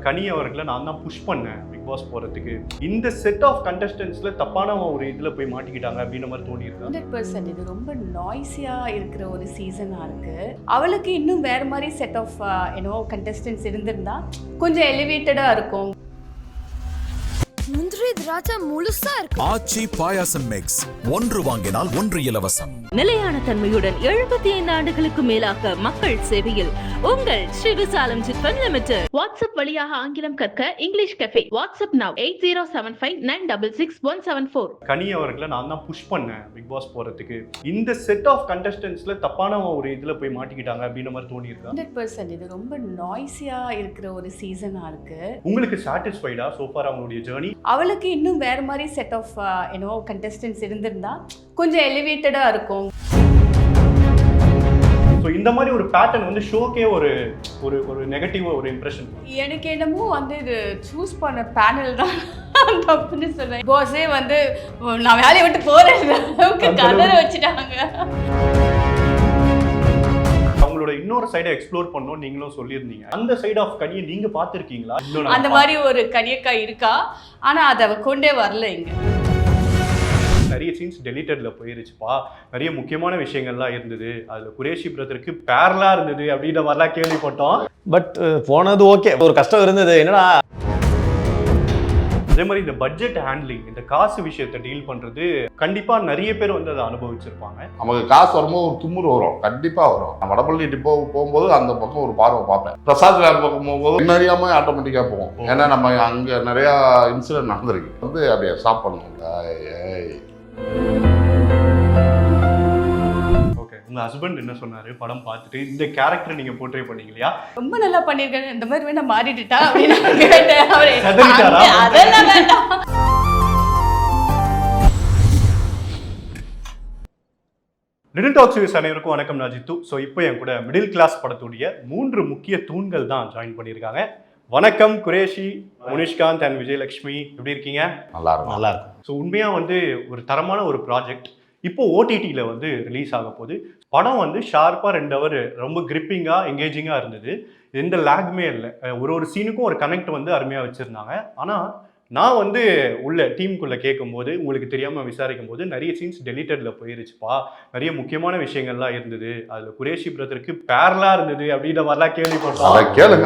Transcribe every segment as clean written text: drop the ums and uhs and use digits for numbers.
கனி அவர்களை நான் தான் புஷ் பண்ணேன் பிக் பாஸ் போறதுக்கு. இந்த செட் ஆஃப் கண்டஸ்டன்ட்ஸ்ல தப்பான ஒரு இதுல போய் மாட்டிக்கிட்டாங்க அப்படின்ற மாதிரி தோணி இருக்கா? 100% இது ரொம்ப நாய்ஸியா இருக்கிற ஒரு சீசனா இருக்கு. அவளுக்கு இன்னும் வேற மாதிரி செட் ஆஃப் கண்டஸ்டன்ட்ஸ் இருந்திருந்தா கொஞ்சம் எலிவேட்டடா இருக்கும். முந்திரி திராட்சை முழுசா இருக்கு. ஆச்சி பாயாசம் மிக்ஸ், ஒன்று வாங்கினால் ஒன்று இலவசம். நிலையான தன்மையுடன் 75 ஆண்டுகளுக்கு மேலாக மக்கள் சேவையில் உங்கள் ஸ்ரீ விசாலம் சிட்ஃபண்ட் லிமிடெட். வாட்ஸ்அப் வழியாக ஆங்கிலம் கற்க இங்கிலீஷ் கஃபே. WhatsApp now 8075966174. கனி அவர்களை நான் தான் புஷ் பண்ணேன் பிக் பாஸ் போறதுக்கு. இந்த செட் ஆஃப் கண்டஸ்டன்ட்ஸ்ல தப்பான ஒரு இதுல போய் மாட்டிக்கிட்டாங்க அப்படின்ற மாதிரி தோணி இருக்கா? 100% இது ரொம்ப நாய்ஸியா இருக்கிற ஒரு சீசனா இருக்கு. உங்களுக்கு சாட்டிஸ்ஃபைடா சோஃபார் அவங்களுடைய ஜேர்னி? அவளுக்கு இன்னும் வேற மாதிரி செட் ஆஃப் கண்டஸ்டன்ட்ஸ் இருந்திருந்தா கொஞ்சம் எலிவேட்டடா இருக்கும். ஸோ இந்த மாதிரி ஒரு பேட்டர்ன் வந்து ஷோக்கே ஒரு ஒரு ஒரு நெகட்டிவ் ஒரு இம்ப்ரெஷன். எனக்கு என்னமோ வந்து இது சூஸ் பண்ண பேனல் தான் தப்புன்னு சொல்றேன். பாஸே வந்து நான் வேலையை விட்டு போறேன் அளவுக்கு கதற வச்சுட்டாங்க. அவங்களோட இன்னொரு சைடை எக்ஸ்ப்ளோர் பண்ணோம் நீங்களும் சொல்லியிருந்தீங்க. அந்த சைடு ஆஃப் கனியை நீங்க பார்த்துருக்கீங்களா? அந்த மாதிரி ஒரு கனியக்கா இருக்கா, ஆனா அதை அவ கொண்டே வரல. இங்க நிறைய சீன்ஸ் டெலிட்டட்ல போயிருச்சுப்பா, நிறைய முக்கியமான விஷயங்கள்லாம் இருந்தது, அதுல குரேஷி பிரதருக்கு பேரலா இருந்தது அப்படின்ற மாதிரிலாம் கேள்விப்பட்டோம். பட் போனது ஓகே, ஒரு கஷ்டம் இருந்தது. என்னடா அதே மாதிரி இந்த பட்ஜெட் ஹேண்ட்லிங், இந்த காசு விஷயத்தை டீல் பண்றது கண்டிப்பா நிறைய பேர் வந்து அதை அனுபவிச்சிருப்பாங்க. நமக்கு காசு வரும்போது ஒரு தும்முறு வரும், கண்டிப்பா வரும். நான் வடபள்ளி டிப்போ போகும்போது அந்த பக்கம் ஒரு பார்வை பார்ப்பேன். பிரசாத் வேறு பக்கம் போகும்போது நிறையாம ஆட்டோமேட்டிக்கா போவோம். ஏன்னா நம்ம அங்க நிறைய இன்சிடென்ட் நடந்திருக்கு. வந்து அப்படியே ஸ்டாப் பண்ணுவோம். ஓகே, உங்க ஹஸ்பண்ட் என்ன சொன்னாரு படம் பார்த்துட்டு? இந்த கேரக்டர் நீங்க போர்ட்ரே பண்ணீங்க இல்லையா, ரொம்ப நல்லா பண்ணிருக்கேன், இந்த மாதிரி வேணா மாறிட்டுட்டா அப்படின்னு கேட்டேன். சதறிட்டாரா? அதெல்லாம் வேண்டாம். லிட்டில் டாக்ஸ் வியூஸ் அனைவருக்கும் வணக்கம். நான் ஜித்து. ஸோ இப்போ என் கூட மிடில் கிளாஸ் படத்துடைய 3 முக்கிய தூண்கள் தான் ஜாயின் பண்ணியிருக்காங்க. வணக்கம் குரேஷி, முனிஷ்காந்த் அண்ட் விஜயலட்சுமி, எப்படி இருக்கீங்க? நல்லா இருக்கும், நல்லா இருக்கும். ஸோ உண்மையாக வந்து ஒரு தரமான ஒரு ப்ராஜெக்ட் இப்போ ஓடிடியில் வந்து ரிலீஸ் ஆக போகுது. படம் வந்து ஷார்ப்பாக 2 ஹவர் ரொம்ப கிரிப்பிங்காக எங்கேஜிங்காக இருந்தது. எந்த லேக்குமே இல்லை. ஒரு சீனுக்கும் ஒரு கனெக்ட் வந்து அருமையாக வச்சுருந்தாங்க. ஆனால் நான் வந்து உள்ள டீமுக்குள்ளே கேட்கும்போது, உங்களுக்கு தெரியாமல் விசாரிக்கும் போது, நிறைய சீன்ஸ் டெலிட்டட்ல போயிருச்சுப்பா, நிறைய முக்கியமான விஷயங்கள்லாம் இருந்தது, அதில் குரேஷி பிரதருக்கு பேரலா இருந்தது அப்படின்ற மாதிரிலாம் கேள்விப்பட்டோம்.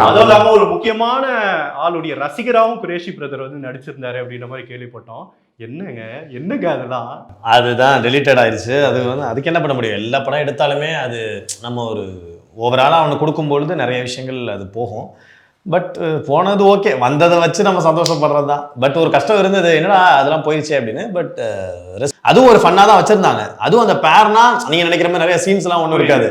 அதுவும் இல்லாமல் ஒரு முக்கியமான ஆளுடைய ரசிகராகவும் குரேஷி பிரதர் வந்து நடிச்சிருந்தாரு அப்படின்ற மாதிரி கேள்விப்பட்டோம். என்னங்க அதெல்லாம்? அதுதான் டெலிட்டட் ஆயிடுச்சு. அது வந்து அதுக்கு என்ன பண்ண முடியும்? எல்லா படம் எடுத்தாலுமே அது நம்ம ஒரு ஓவராலாக அவனுக்கு கொடுக்கும்பொழுது நிறைய விஷயங்கள் அது போகும். பட் போனது ஓகே, வந்ததை வச்சு நம்ம சந்தோஷப்படுறது தான். பட் ஒரு கஷ்டம் இருந்தது, என்னடா அதெல்லாம் போயிடுச்சு அப்படின்னு. பட் அதுவும் ஒரு ஃபன்னாக தான் வச்சிருந்தாங்க. அதுவும் அந்த பேர்னா நீங்க நினைக்கிற மாதிரி நிறைய சீன்ஸ்லாம் ஒன்றும் இருக்காது.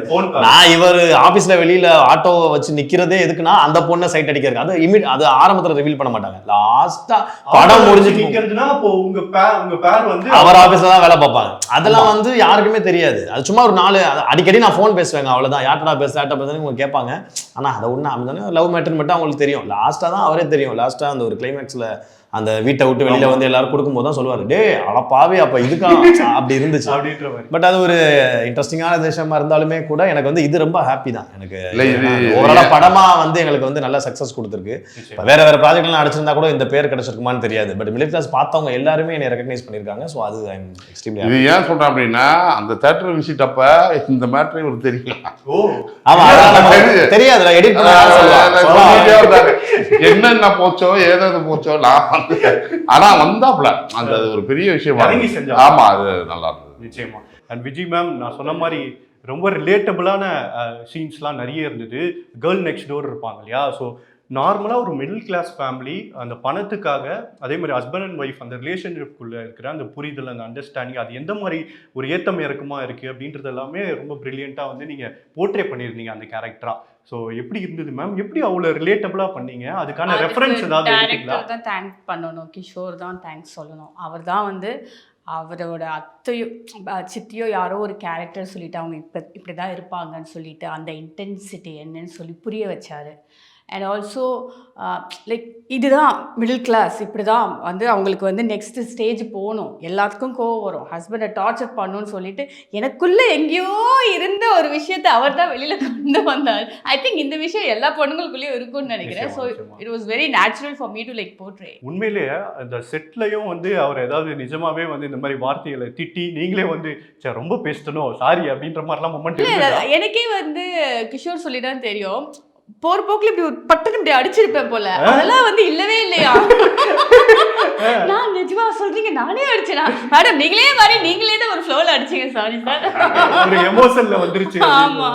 நான் இவர் ஆஃபீஸ்ல வெளியில ஆட்டோவை வச்சு நிக்கிறதே எதுக்குன்னா அந்த பொண்ணை சைட் அடிக்கிறதுக்கு. அது அது ஆரம்பத்தில் ரிவீல் பண்ண மாட்டாங்க. லாஸ்டா படம் முடிஞ்சு அவர் ஆஃபீஸ்ல தான் வேலை பார்ப்பாங்க. அதெல்லாம் வந்து யாருக்குமே தெரியாது. அது சும்மா ஒரு 4 அடிக்கடி நான் ஃபோன் பேசுவேங்க, அவ்வளவுதான். யார்ட்டா பேசுறேன்னு உங்களுக்கு கேட்பாங்க. ஆனா அதை ஒண்ணு அப்படிதானே லவ் மேட்டர் மட்டும் அவங்களுக்கு தெரியும். லாஸ்டா தான் அவரே தெரியும். லாஸ்டா அந்த ஒரு கிளைமேக்ஸ்ல அந்த வீட்டை விட்டு வெளியில வந்து எல்லாரும் கொடுக்கும்போது தான் சொல்லுவாரு, டே அளப்பாவே அப்ப இதுக்கா அப்படி இருந்துச்சு அப்படின்ற மாதிரி. பட் அது ஒரு இன்ட்ரெஸ்டிங்கான விஷயமா இருந்தாலுமே கூட எனக்கு வந்து இது ரொம்ப ஹாப்பி தான். எனக்கு ஓவராலா படமா வந்து எங்களுக்கு வந்து நல்ல சக்சஸ் கொடுத்துருக்கு. வேற ப்ராஜெக்ட்லாம் அடிச்சிருந்தா கூட இந்த பேர் கிடைச்சிருக்குமான்னு தெரியாது. பட் மிடில் கிளாஸ் பார்த்தவங்க எல்லாருமே என்னை ரெகக்னைஸ் பண்ணியிருக்காங்க. ஸோ அது எக்ஸ்ட்ரீம்லி. இது ஏன் சொல்றேன் அப்படின்னா, அந்த தியேட்டர் விசிட் அப்ப இந்த மேட்டரே ஒரு தெரியல. ஆமா, தெரியாதுல எடிட் பண்ண என்னென்ன போச்சோ ஏதாவது போச்சோ நான் ஆனா வந்தாப்ல அந்த ஒரு பெரிய விஷயம். ஆமா, அது நல்லா இருந்தது நிச்சயமா. அண்ட் விஜய் மேம், நான் சொன்ன மாதிரி ரொம்ப ரிலேட்டபிளான சீன்ஸ்லாம் நிறைய இருந்தது. கேர்ள் நெக்ஸ்ட் டோர் இருப்பாங்க இல்லையா, ஸோ நார்மலாக ஒரு மிடில் கிளாஸ் ஃபேமிலி அந்த பணத்துக்காக, அதே மாதிரி ஹஸ்பண்ட் அண்ட் ஒய்ஃப் அந்த ரிலேஷன்ஷிப்குள்ளே இருக்கிற அந்த புரிதல், அந்த அண்டர்ஸ்டாண்டிங், அது எந்த மாதிரி ஒரு ஏத்தம் இறக்கமாக இருக்குது அப்படின்றது எல்லாமே ரொம்ப ப்ரில்லியண்ட்டாக வந்து நீங்கள் போர்ட்ரே பண்ணியிருந்தீங்க அந்த கேரக்டரா. ஸோ எப்படி இருந்தது மேம்? எப்படி அவ்வளோ ரிலேட்டபிளாக பண்ணீங்க? அதுக்கான ரெஃபரன்ஸ் ஏதாவது டைரக்டர் தான் தேங்க்ஸ் பண்ணணும், கிஷோர் தான் தேங்க்ஸ் சொல்லணும். அவர் தான் வந்து அவரோட அத்தையோ சித்தியோ யாரோ ஒரு கேரக்டர் சொல்லிட்டு அவங்க இப்படி தான் இருப்பாங்கன்னு சொல்லிட்டு அந்த இன்டென்சிட்டி என்னன்னு சொல்லி புரிய வச்சாரு. அண்ட் ஆல்சோ லைக் இதுதான் மிடில் கிளாஸ், இப்படி தான் வந்து அவங்களுக்கு வந்து நெக்ஸ்ட் ஸ்டேஜ் போகணும், எல்லாத்துக்கும் கோவம் வரும், ஹஸ்பண்டை டார்ச்சர் பண்ணணும்னு சொல்லிட்டு எனக்குள்ளே எங்கேயோ இருந்த ஒரு விஷயத்தை அவர் தான் வெளியில் கொண்டு வந்தார். ஐ திங்க் இந்த விஷயம் எல்லா பொண்ணுங்களுக்குள்ளேயும் இருக்கும்னு நினைக்கிறேன். So it was very natural for me to like portray. உண்மையிலேயே அந்த செட்லையும் வந்து அவர் ஏதாவது நிஜமாவே வந்து இந்த மாதிரி வார்த்தைகளை திட்டி நீங்களே வந்து சரி ரொம்ப பேசணும் சாரி அப்படின்ற மாதிரிலாம் மொமெண்ட் இல்லை, எனக்கே வந்து கிஷோர் சொல்லி தான் தெரியும், போர் போக்குல இப்படி ஒரு பட்டுன்னு இப்படி அடிச்சிருப்பேன் போல, அதெல்லாம் வந்து இல்லவே இல்லையா. நான் நிஜமா சொல்றீங்க, நானே அடிச்சேனா மேடம், நீங்களே தான் ஒரு ஃப்ளோல அடிச்சீங்க, சாரி சார், ஒரு எமோஷன்ல வந்துருச்சு. ஆமா.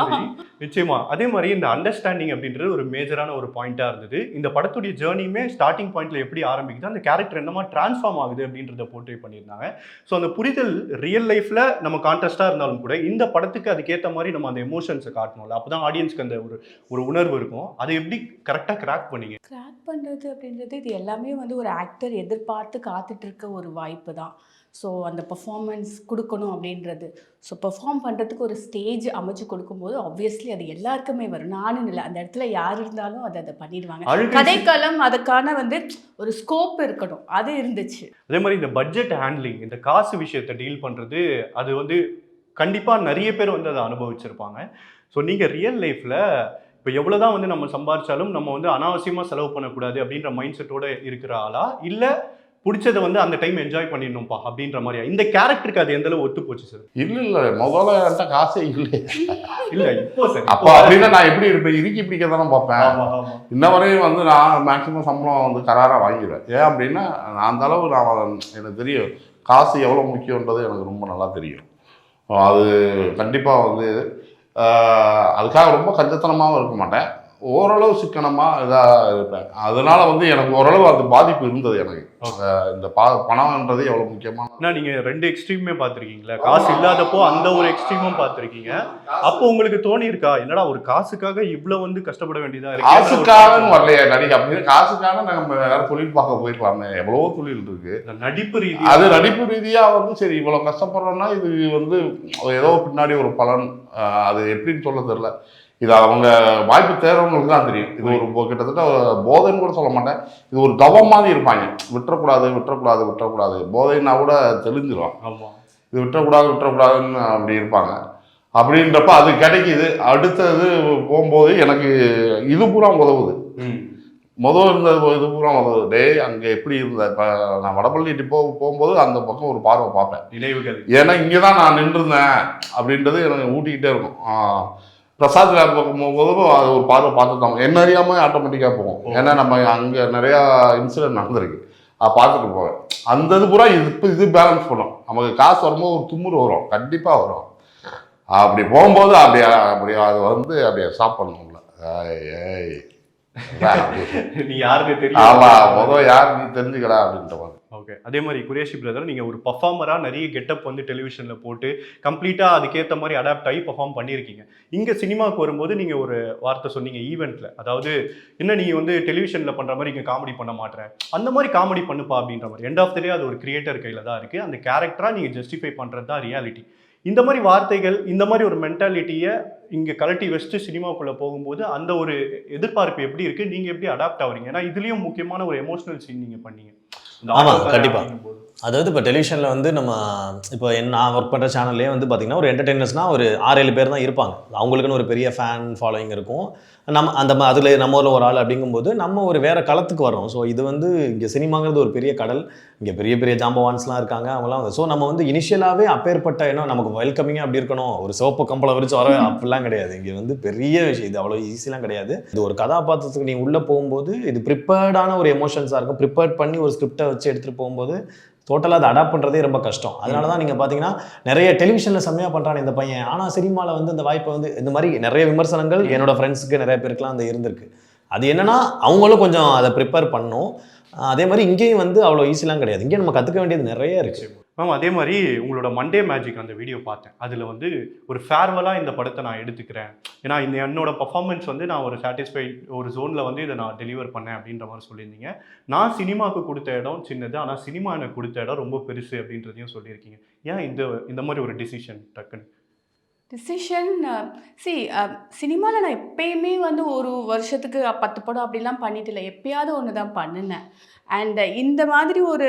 நிச்சயமா அதே மாதிரி இந்த அண்டர்ஸ்டாண்டிங் அப்படின்றது ஒரு மேஜரான ஒரு பாயிண்டா இருந்தது. இந்த படத்துடைய ஜேர்னியுமே ஸ்டார்டிங் பாயிண்ட்ல எப்படி ஆரம்பிக்குது, அந்த கேரக்டர் என்னமா டிரான்ஸ்ஃபார்ம் ஆகுது அப்படின்றத போர்ட்ரே பண்ணியிருந்தாங்க. ஸோ அந்த புரிதல் ரியல் லைஃப்ல நம்ம கான்ட்ராஸ்டா இருந்தாலும் கூட இந்த படத்துக்கு அதுக்கேற்ற மாதிரி நம்ம அந்த எமோஷன்ஸை காட்டணும்ல, அப்பதான் ஆடியன்ஸ்க்கு அந்த ஒரு உணர்வு இருக்கும். அதை எப்படி கரெக்டாக கிராக் பண்ணீங்க? கிராக் பண்ணுறது அப்படின்றது இது எல்லாமே வந்து ஒரு ஆக்டர் எதிர்பார்த்து காத்துட்டு இருக்க ஒரு வாய்ப்பு தான். ஸோ அந்த பர்ஃபார்மன்ஸ் கொடுக்கணும் அப்படின்றது, ஸோ பெர்ஃபார்ம் பண்ணுறதுக்கு ஒரு ஸ்டேஜ் அமைச்சு கொடுக்கும்போது ஆப்வியஸ்லி அது எல்லாருக்குமே வரும். நானும் இல்லை, அந்த இடத்துல யார் இருந்தாலும் அதை பண்ணிடுவாங்க. கதைக்களம் அதுக்கான வந்து ஒரு ஸ்கோப் இருக்கணும், அது இருந்துச்சு. அதே மாதிரி இந்த பட்ஜெட் ஹேண்ட்லிங், இந்த காசு விஷயத்தை டீல் பண்ணுறது, அது வந்து கண்டிப்பாக நிறைய பேர் வந்து அதை அனுபவிச்சிருப்பாங்க. ஸோ நீங்கள் ரியல் லைஃப்பில் இப்போ எவ்வளோ தான் வந்து நம்ம சம்பாதிச்சாலும் நம்ம வந்து அனாவசியமாக செலவு பண்ணக்கூடாது அப்படின்ற மைண்ட் செட்டோடு இருக்கிற ஆளா, இல்லை பிடிச்சதை வந்து அந்த டைம் என்ஜாய் பண்ணிடணும்ப்பா அப்படின்ற மாதிரியா? இந்த கேரக்டருக்கு அது எந்த அளவு ஒத்து போச்சு சார்? இல்லை முதல்ல என்கிட்ட காசே இல்லை. இல்லை இப்போ சார், அப்போ அப்படின்னா நான் எப்படி இருப்பேன், இறுக்கி பிடிக்க தானே பார்ப்பேன். இன்ன வரையும் வந்து நான் மேக்ஸிமம் சம்பளம் வந்து கராராக வாங்கிடுவேன். ஏன் அப்படின்னா அந்த அளவு எனக்கு தெரியும் காசு எவ்வளோ முக்கியன்றது எனக்கு ரொம்ப நல்லா தெரியும். அது கண்டிப்பாக வந்து அதுக்காக ரொம்ப கஞ்சத்தனமாகவும் இருக்க மாட்டேன், ஓரளவு சிக்கனமாக இதாக இருப்பேன். அதனால வந்து எனக்கு ஓரளவு அந்த பாதிப்பு இருந்தது. எனக்கு இந்த பணம்ன்றது எவ்வளோ முக்கியமான, நீங்கள் ரெண்டு எக்ஸ்ட்ரீமே பார்த்துருக்கீங்களா? காசு இல்லாதப்போ அந்த ஒரு எக்ஸ்ட்ரீமும் பார்த்துருக்கீங்க. அப்போ உங்களுக்கு தோணி இருக்கா, என்னடா ஒரு காசுக்காக இவ்வளோ வந்து கஷ்டப்பட வேண்டியதா இருக்கு? காசுக்காக வரலையா நடிகை அப்படின்னு, காசுக்காக நம்ம வேற தொழில் பார்க்க போயிருக்கலாமே, எவ்வளவோ தொழில் இருக்கு. நடிப்பு ரீதியாக அது நடிப்பு ரீதியாக வந்து சரி இவ்வளோ கஷ்டப்படுறோம்னா இது வந்து ஏதோ பின்னாடி ஒரு பலன், அது எப்படின்னு சொல்ல தெரியல. இது அவங்க வாய்ப்பு தேர்றவங்களுக்கு தான் தெரியும். இது ஒரு கிட்டத்தட்ட போதைன்னு கூட சொல்ல மாட்டேன், இது ஒரு தவம் மாதிரி இருப்பாங்க. விட்டுறக்கூடாது போதைன்னா கூட தெளிஞ்சிடும். இது விட்டுறக்கூடாதுன்னு அப்படி இருப்பாங்க. அப்படின்றப்ப அது கிடைக்கிது. அடுத்தது போகும்போது எனக்கு இது பூரா உதவுது. முதல் இருந்தது இது பூரா உதவுது. டே அங்கே எப்படி இருந்த, இப்போ நான் வடபள்ளி டிப்போ போகும்போது அந்த பக்கம் ஒரு பார்வை பார்ப்பேன், நினைவுகள். ஏன்னா இங்கே தான் நான் நின்றுருந்தேன் அப்படின்றது எனக்கு ஊட்டிக்கிட்டே இருக்கும். பிரசாத் லேப் பக்கம் போகும்போது அது ஒரு பார்வை பார்த்துட்டாங்க, என்ன அறியாமல் ஆட்டோமேட்டிக்காக போகும். ஏன்னா நம்ம அங்கே நிறையா இன்சிடென்ட் நடந்திருக்கு, பார்த்துட்டு போவேன். அந்த இது பூரா இது பேலன்ஸ் பண்ணும். நமக்கு காசு வரும்போது ஒரு தும்முறு வரும், கண்டிப்பாக வரும். அப்படி போகும்போது அப்படியே அது வந்து அப்படியே ஸ்டாப் பண்ணணும்ல. நீ யாருக்கு தெரியும், ஆமாம் முதல் யார் நீ தெரிஞ்சுக்கடா அப்படின்ற மாதிரி. ஓகே. அதே மாதிரி குரேஷி பிரதர், நீங்கள் ஒரு பர்ஃபார்மராக நிறைய கெட்டப் வந்து டெலிவிஷனில் போட்டு கம்ப்ளீட்டாக அதுக்கேற்ற மாதிரி அடாப்ட் ஆகி பர்ஃபார்ம் பண்ணியிருக்கீங்க. இங்கே சினிமாவுக்கு வரும்போது நீங்கள் ஒரு வார்த்தை சொன்னீங்க ஈவெண்ட்டில், அதாவது என்ன நீங்கள் வந்து டெலிவிஷனில் பண்ணுற மாதிரி இங்கே காமெடி பண்ண மாட்டேன், அந்த மாதிரி காமெடி பண்ணுப்பா அப்படின்ற மாதிரி. எண்ட் ஆஃப் த டே அது ஒரு கிரியேட்டர் கையில் தான் இருக்குது, அந்த கேரக்டராக நீங்கள் ஜஸ்டிஃபை பண்ணுறது தான் ரியாலிட்டி. இந்த மாதிரி வார்த்தைகள், இந்த மாதிரி ஒரு மென்டாலிட்டியை இங்கே கலட்டி வச்சுட்டு சினிமாவுக்குள்ளே போகும்போது அந்த ஒரு எதிர்பார்ப்பு எப்படி இருக்குது, நீங்கள் எப்படி அடாப்ட் ஆகுறீங்க? ஏன்னா இதுலேயும் முக்கியமான ஒரு எமோஷனல் சீன் நீங்கள் பண்ணீங்க. ஆமாம் கண்டிப்பாக. அதாவது இப்போ டெலிவிஷனில் வந்து நம்ம இப்போ நான் ஒர்க் பண்ணுற சேனல்லே வந்து பார்த்திங்கன்னா ஒரு என்டர்டெய்னர்ஸ்னால் ஒரு 6-7 பேர் தான் இருப்பாங்க. அவங்களுக்குன்னு ஒரு பெரிய ஃபேன் ஃபாலோயிங் இருக்கும். நம்ம அதில் நம்ம ஊரில் ஒரு ஆள் அப்படிங்கும்போது நம்ம ஒரு வேறு களத்துக்கு வரோம். ஸோ இது வந்து இங்கே சினிமாங்கிறது ஒரு பெரிய கடல், இங்கே பெரிய பெரிய ஜாம்பவான்ஸ்லாம் இருக்காங்க, அவங்களாம் வந்து. ஸோ நம்ம வந்து இனிஷியலாகவே அப்பேற்பட்ட நமக்கு வெல்கமிங்காக அப்படி இருக்கணும், ஒரு சிவப்பு கம்பளை விரிச்சு வர அப்படிலாம் கிடையாது. இங்கே வந்து பெரிய விஷயம், இது அவ்வளோ ஈஸிலாம் கிடையாது. இது ஒரு கதாபாத்திரத்துக்கு நீங்கள் உள்ளே போகும்போது இது ப்ரிப்பேர்டான ஒரு எமோஷன்ஸாக இருக்கும். ப்ரிப்பேர்ட் பண்ணி ஒரு ஸ்கிரிப்டை வச்சு எடுத்துகிட்டு போகும்போது டோட்டலாக அதை அடாப்ட் பண்ணுறதே ரொம்ப கஷ்டம். அதனால தான் நீங்கள் பார்த்தீங்கன்னா நிறைய டெலிவிஷனில் செம்மையாக பண்ணுறான் இந்த பையன், ஆனால் சினிமாவில் வந்து இந்த வாய்ப்பை வந்து இந்த மாதிரி நிறைய விமர்சனங்கள் என்னோடய ஃப்ரெண்ட்ஸுக்கு நிறைய பேருக்குலாம் அந்த இருந்திருக்கு. அது என்னென்னா அவங்களும் கொஞ்சம் அதை ப்ரிப்பேர் பண்ணணும். அதே மாதிரி இங்கேயும் வந்து அவ்வளோ ஈஸிலாம் கிடையாது, இங்கேயும் நம்ம கற்றுக்க வேண்டியது நிறைய இருக்குது. மேம் அதே மாதிரி உங்களோட மண்டே மேஜிக் அந்த வீடியோ பார்த்தேன், அதில் வந்து ஒரு ஃபேர்வெலாக இந்த படத்தை நான் எடுத்துக்கிறேன், ஏன்னா இந்த என்னோட பர்ஃபார்மன்ஸ் வந்து நான் ஒரு சாட்டிஸ்ஃபைட் ஒரு ஜோனில் வந்து இதை நான் டெலிவர் பண்ணேன் அப்படின்ற மாதிரி சொல்லியிருந்தீங்க. நான் சினிமாவுக்கு கொடுத்த இடம் சின்னது, ஆனால் சினிமா எனக்கு கொடுத்த இடம் ரொம்ப பெருசு அப்படின்றதையும் சொல்லியிருக்கீங்க. ஏன் இந்த மாதிரி ஒரு டிசிஷன் டக்குன்னு? டிசிஷன் சினிமாவில் நான் எப்பயுமே வந்து ஒரு வருஷத்துக்கு 10 படம் அப்படிலாம் பண்ணிட்டு இல்லை, எப்பயாவது ஒன்று தான் பண்ணினேன். அண்ட் இந்த மாதிரி ஒரு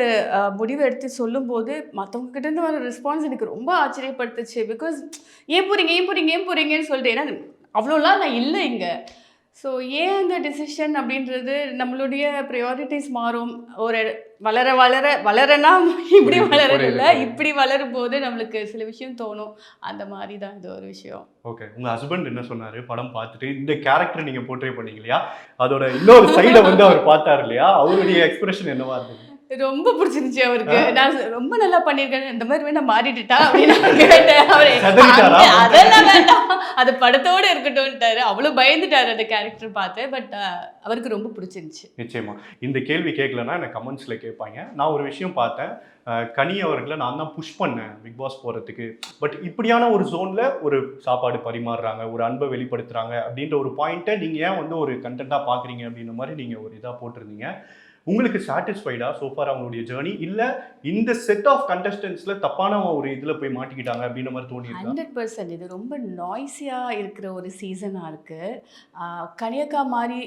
முடிவு எடுத்து சொல்லும்போது மற்றவங்க கிட்டேருந்து வர ரெஸ்பான்ஸ் எனக்கு ரொம்ப ஆச்சரியப்படுத்துச்சு. பிகாஸ் ஏன் போகிறீங்க ஏன் போகிறீங்க ஏன் போகிறீங்கன்னு சொல்லிட்டு, ஏன்னா அவ்வளோலாம் நான் இல்லை இங்கே. ஸோ ஏன் அந்த டிசிஷன் அப்படின்றது நம்மளுடைய ப்ரையாரிட்டிஸ் மாறும். ஒரு வளர வளர வளரனா இப்படி வளரல, இப்படி வளரும் போது நம்மளுக்கு சில விஷயம் தோணும். அந்த மாதிரி தான் இது ஒரு விஷயம். ஓகே, உங்கள் ஹஸ்பண்ட் என்ன சொன்னார் படம் பார்த்துட்டு? இந்த கேரக்டர் நீங்கள் போர்ட்ரே பண்ணீங்க இல்லையா, அதோட இன்னொரு சைடை வந்து அவர் பார்த்தார் இல்லையா, அவருடைய எக்ஸ்பிரஷன் என்னவா இருந்தது? ரொம்ப பிடிச்சிருந்துச்சு அவருக்கு. நான் ரொம்ப நல்லா பண்ணியிருக்கேன், இந்த மாதிரி வேணா மாறிட்டுட்டா அப்படின்னு கேட்டேன். அவரு அதெல்லாம் வேண்டாம், அது படத்தோடு இருக்கட்டும்ட்டாரு. அவ்வளோ பயந்துட்டாரு அந்த கேரக்டர் பார்த்து. பட் அவருக்கு ரொம்ப பிடிச்சிருந்துச்சு. நிச்சயமா இந்த கேள்வி கேட்கலன்னா எனக்கு கமெண்ட்ஸில் கேட்பாங்க. நான் ஒரு விஷயம் பார்த்தேன், கனி அவர்களை நான் தான் புஷ் பண்ணேன் பிக் பாஸ் போகிறதுக்கு. பட் இப்படியான ஒரு ஜோனில் ஒரு சாப்பாடு பரிமாறுறாங்க, ஒரு அன்பை வெளிப்படுத்துகிறாங்க அப்படின்ற ஒரு பாயிண்ட்டை நீங்கள் ஏன் வந்து ஒரு கண்டென்ட்டாக பார்க்குறீங்க அப்படின்ற மாதிரி நீங்கள் ஒரு இதாக போட்டிருந்தீங்க. உங்களுக்கு சாட்டிஸ்ஃபைடா சோஃபார் அவங்களுடைய ஜேர்னி, இல்லை இந்த செட் ஆஃப் கண்டஸ்டன்ஸில் தப்பான ஒரு இதில் போய் மாட்டிக்கிட்டாங்க அப்படின்ற மாதிரி தோணியிருக்கா? 100% இது ரொம்ப நாய்ஸியாக இருக்கிற ஒரு சீசனாக இருக்குது. கனியக்கா மாதிரி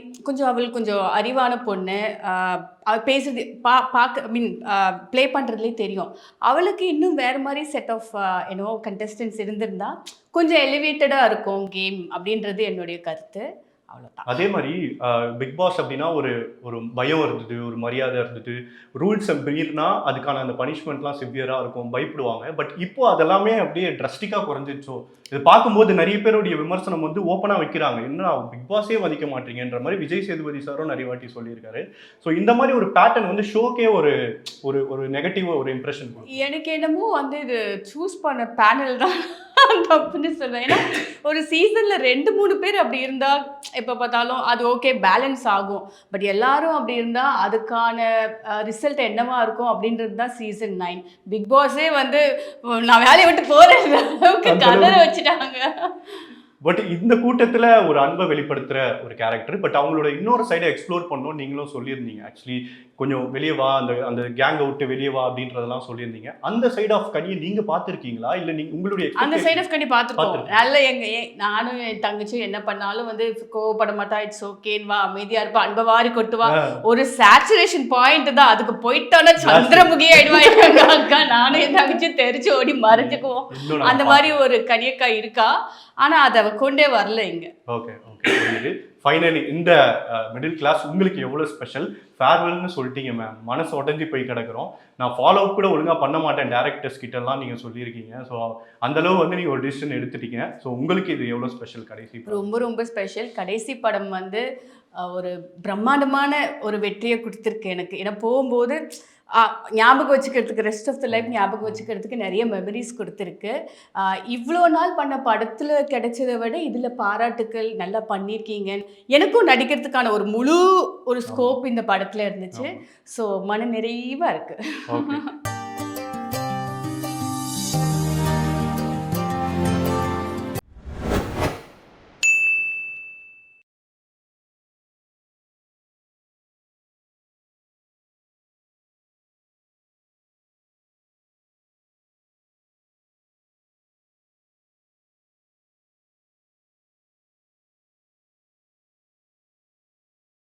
அவள் கொஞ்சம் அறிவான பொண்ணு, அவள் பேசுறது பார்க்க ப்ளே பண்ணுறதுலே தெரியும். அவளுக்கு இன்னும் வேறு மாதிரி செட் ஆஃப் கண்டஸ்டன்ஸ் இருந்திருந்தா கொஞ்சம் எலிவேட்டடாக இருக்கும் கேம் அப்படின்றது என்னுடைய கருத்து. அவ்வளோதான். அதே மாதிரி பிக் பாஸ் அப்படின்னா ஒரு ஒரு பயம் இருந்தது, ஒரு மரியாதை இருந்தது. ரூல்ஸை மீறினா அதுக்கான அந்த பனிஷ்மெண்ட்லாம் சிவியராக இருக்கும், பயப்படுவாங்க. பட் இப்போ அதெல்லாமே அப்படியே ட்ரஸ்டிக்காக குறைஞ்சிச்சோ? இது பார்க்கும்போது நிறைய பேருடைய விமர்சனம் வந்து ஓப்பனாக வைக்கிறாங்க, என்ன பிக் பாஸே மதிக்க மாட்டீங்கன்ற மாதிரி விஜய் சேதுபதி சாரும் நிறைய வாட்டி சொல்லியிருக்காரு. ஸோ இந்த மாதிரி ஒரு பேட்டர்ன் வந்து ஷோக்கே ஒரு ஒரு ஒரு நெகட்டிவ் ஒரு இம்ப்ரெஷன். எனக்கு என்னமோ வந்து இது சூஸ் பண்ண பேனல் தான் தப்புன்னு சொல்லுவேன். ஏன்னா ஒரு சீசனில் 2-3 பேர் அப்படி இருந்தால் எப்போ பார்த்தாலும் அது ஓகே பேலன்ஸ் ஆகும். பட் எல்லாரும் அப்படி இருந்தால் அதுக்கான ரிசல்ட் என்னவா இருக்கும் அப்படின்றது தான் சீசன் 9. பிக் பாஸே வந்து நான் வேலையை விட்டு போகிறேன் அளவுக்கு கதற வச்சுட்டாங்க. பட் இந்த கூட்டத்தில் ஒரு அன்பை வெளிப்படுத்துகிற ஒரு கேரக்டர். பட் அவங்களோட இன்னொரு சைடை எக்ஸ்ப்ளோர் பண்ணணும் நீங்களும் சொல்லியிருந்தீங்க. ஆக்சுவலி கொஞ்சம் வெளியே வா, அந்த அந்த கேங்கை விட்டு வெளியே வா அப்படின்றதெல்லாம் சொல்லியிருந்தீங்க. அந்த சைட் ஆஃப் கனியை நீங்கள் பார்த்துருக்கீங்களா, இல்லை நீங்கள் உங்களுடைய அந்த சைட் ஆஃப் கனி பார்த்துருக்கோம். நல்ல நானும் என் தங்கச்சியும் என்ன பண்ணாலும் வந்து கோவப்பட மாட்டா, இட்ஸ் ஓகேன்னு வா, அமைதியாக இருப்பா, அன்பை வாரி கொட்டுவா. ஒரு சேச்சுரேஷன் பாயிண்ட் தான், அதுக்கு போயிட்டோன்னா சந்திரமுகி ஆயிடுவா எங்க அக்கா. நானும் என் தங்கச்சியும் தெரிச்சு ஓடி மறைஞ்சுக்குவோம். அந்த மாதிரி ஒரு கனியக்கா இருக்கா, ஆனால் அதை கொண்டே வரல இங்க. ஓகே ஓகே புரியுது. ஃபைனலி இந்த மிடில் கிளாஸ் உங்களுக்கு எவ்வளோ ஸ்பெஷல்? ஃபேர்வெல்னு சொல்லிட்டீங்க மேம், மனசு உடஞ்சி போய் கிடக்கிறோம். நான் ஃபாலோ அப் கூட ஒழுங்காக பண்ண மாட்டேன் டேரக்டர்ஸ் கிட்டலாம் நீங்கள் சொல்லியிருக்கீங்க. ஸோ அந்தளவு வந்து நீங்கள் ஒரு டிசிஷன் எடுத்துட்டீங்க. ஸோ உங்களுக்கு இது எவ்வளோ ஸ்பெஷல்? கடைசி ரொம்ப ரொம்ப ஸ்பெஷல். கடைசி படம் வந்து ஒரு பிரம்மாண்டமான ஒரு வெற்றியை கொடுத்துருக்கு எனக்கு. ஏன்னா போகும்போது ஞாபகம் வச்சுக்கிறதுக்கு, ரெஸ்ட் ஆஃப் த லைஃப் ஞாபகம் வச்சுக்கிறதுக்கு நிறைய மெமரிஸ் கொடுத்துருக்கு. இவ்வளோ நாள் பண்ண படத்தில் கிடைச்சதை விட இதில் பாராட்டுக்கள், நல்லா பண்ணியிருக்கீங்க. எனக்கும் நடிக்கிறதுக்கான ஒரு முழு ஒரு ஸ்கோப் இந்த படத்தில் இருந்துச்சு. ஸோ மன நிறைவாக இருக்குது. ஓகே.